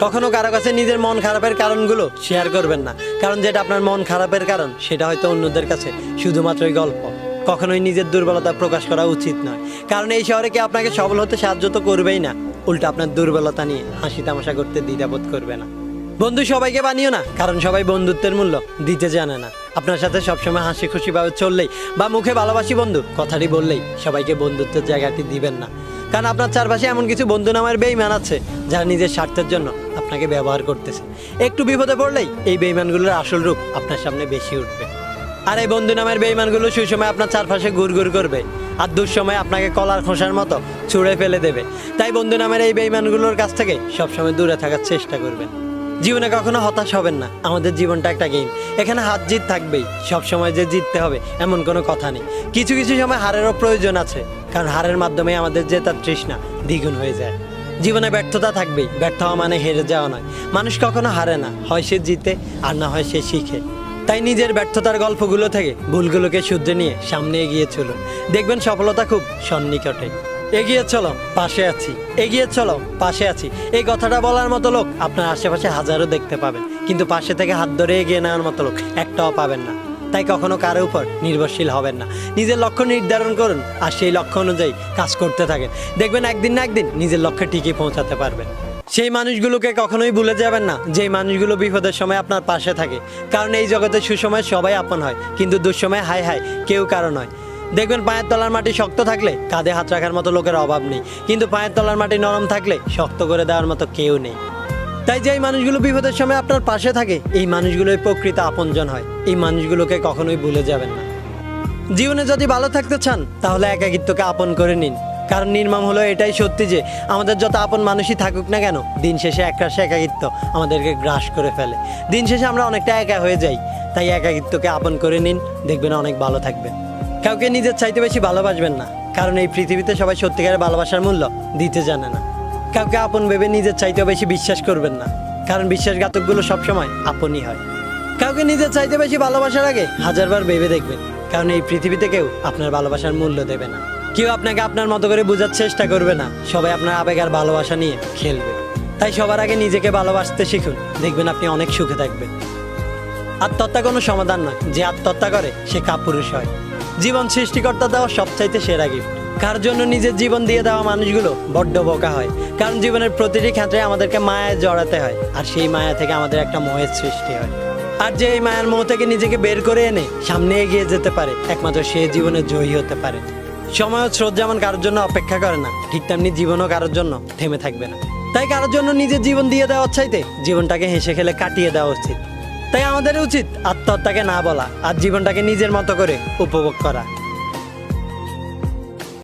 কখনো কারো কাছে নিজের মন খারাপের কারণগুলো শেয়ার করবেন না, কারণ যেটা আপনার মন খারাপের কারণ সেটা হয়তো অন্যদের কাছে শুধুমাত্রই গল্প। কখনোই নিজের দুর্বলতা প্রকাশ করা উচিত নয়, কারণ এই শহরে কি আপনাকে সফল হতে সাহায্য তো করবেই না, উল্টো আপনার দুর্বলতা নিয়ে হাসি তামাশা করতে দ্বিধাবোধ করবে না। বন্ধু সবাইকে বানিও না, কারণ সবাই বন্ধুত্বের মূল্য দিতে জানে না। আপনার সাথে সবসময় হাসি খুশিভাবে চললেই বা মুখে ভালোবাসি বন্ধু কথাটি বললেই সবাইকে বন্ধুত্বের জায়গাটি দিবেন না, কারণ আপনার চারপাশে এমন কিছু বন্ধু নামের বেঈমান আছে যারা নিজের স্বার্থের জন্য আপনাকে ব্যবহার করতেছে। একটু বিপদে পড়লেই এই বেঈমানগুলোর আসল রূপ আপনার সামনে বেশি উঠবে। আর এই বন্ধু নামের বেঈমানগুলো সুসময় আপনার চারপাশে ঘুরঘুর করবে, আর দুঃসময় আপনাকে কলার খোসার মতো ছুঁড়ে ফেলে দেবে। তাই বন্ধু নামের এই বেঈমানগুলোর কাছ থেকে সবসময় দূরে থাকার চেষ্টা করবেন। জীবনে কখনো হতাশ হবেন না, আমাদের জীবনটা একটা গেম, এখানে হার জিত থাকবেই। সবসময় যে জিততে হবে এমন কোনো কথা নেই, কিছু কিছু সময় হারেরও প্রয়োজন আছে, কারণ হারের মাধ্যমে আমাদের জেতার তৃষ্ণা দ্বিগুণ হয়ে যায়। জীবনে ব্যর্থতা থাকবেই, ব্যর্থ হওয়া মানে হেরে যাওয়া নয়। মানুষ কখনো হারে না, হয় সে জিতে আর না হয় সে শিখে। তাই নিজের ব্যর্থতার গল্পগুলো থেকে ভুলগুলোকে শুধরে নিয়ে সামনে এগিয়ে চলুন, দেখবেন সফলতা খুব সন্নিকটে। এগিয়ে চলো পাশে আছি, এগিয়ে চলো পাশে আছি, এই কথাটা বলার মতো লোক আপনার আশেপাশে হাজারো দেখতে পাবেন, কিন্তু পাশে থেকে হাত ধরে এগিয়ে নেওয়ার মতো লোক একটাও পাবেন না। তাই কখনো কারো উপর নির্ভরশীল হবেন না, নিজের লক্ষ্য নির্ধারণ করুন আর সেই লক্ষ্য অনুযায়ী কাজ করতে থাকেন, দেখবেন একদিন না একদিন নিজের লক্ষ্যে ঠিকই পৌঁছাতে পারবেন। সেই মানুষগুলোকে কখনোই ভুলে যাবেন না, যেই মানুষগুলো বিপদের সময় আপনার পাশে থাকে, কারণ এই জগতে সুসময় সবাই আপন হয়, কিন্তু দুঃসময় হায় হায় কেউ কারো নয়। দেখবেন পায়ের তলার মাটি শক্ত থাকলে কাঁধে হাত রাখার মতো লোকের অভাব নেই, কিন্তু পায়ের তলার মাটি নরম থাকলে শক্ত করে দেওয়ার মতো কেউ নেই। তাই যেই মানুষগুলো বিপদের সময় আপনার পাশে থাকে, এই মানুষগুলোই প্রকৃত আপনজন হয়, এই মানুষগুলোকে কখনোই ভুলে যাবেন না। জীবনে যদি ভালো থাকতে চান তাহলে একাকিত্বকে আপন করে নিন, কারণ নির্মম হলো এটাই সত্যি যে আমাদের যত আপন মানুষই থাকুক না কেন, দিন শেষে একরাশে একাকিত্ব আমাদেরকে গ্রাস করে ফেলে, দিন শেষে আমরা অনেকটা একা হয়ে যাই। তাই একাকিত্বকে আপন করে নিন, দেখবেন অনেক ভালো থাকবেন। কাউকে নিজের চাইতে বেশি ভালোবাসবেন না, কারণ এই পৃথিবীতে সবাই সত্যিকারের ভালোবাসার মূল্য দিতে জানে না। কাউকে আপন ভেবে নিজের চাইতেও বেশি বিশ্বাস করবেন না, কারণ বিশ্বাসঘাতকগুলো সবসময় আপনই হয়। কাউকে নিজের চাইতে বেশি ভালোবাসার আগে হাজারবার ভেবে দেখবেন, কারণ এই পৃথিবীতে কেউ আপনার ভালোবাসার মূল্য দেবে না, কেউ আপনাকে আপনার মতো করে বোঝার চেষ্টা করবে না, সবাই আপনার আবেগ আর ভালোবাসা নিয়ে খেলবে। তাই সবার আগে নিজেকে ভালোবাসতে শিখুন, দেখবেন আপনি অনেক সুখে থাকবেন। আত্মহত্যা কোনো সমাধান নয়, যে আত্মহত্যা করে সে কাপুরুষ হয়। জীবন সৃষ্টিকর্তা দেওয়া সবচাইতে সেরা গিফট, কার জন্য নিজের জীবন দিয়ে দেওয়া মানুষগুলো বড্ড বোকা হয়, কারণ জীবনের প্রতিটি ক্ষেত্রে আমাদেরকে মায়ায় জড়াতে হয়, আর সেই মায়া থেকে আমাদের একটা মোহের সৃষ্টি হয়। আর যে এই মায়ার মোহ থেকে নিজেকে বের করে এনে সামনে এগিয়ে যেতে পারে, একমাত্র সে জীবনে জয়ী হতে পারে। সময় ও স্রোত যেমন কারোর জন্য অপেক্ষা করে না, ঠিক তেমনি জীবনও কারোর জন্য থেমে থাকবে না। তাই কারোর জন্য নিজের জীবন দিয়ে দেওয়ার চাইতে জীবনটাকে হেসে খেলে কাটিয়ে দেওয়া উচিত। তাই আমাদের উচিত আত্মহত্যাকে না বলা আর জীবনটাকে নিজের মতো করে উপভোগ করা।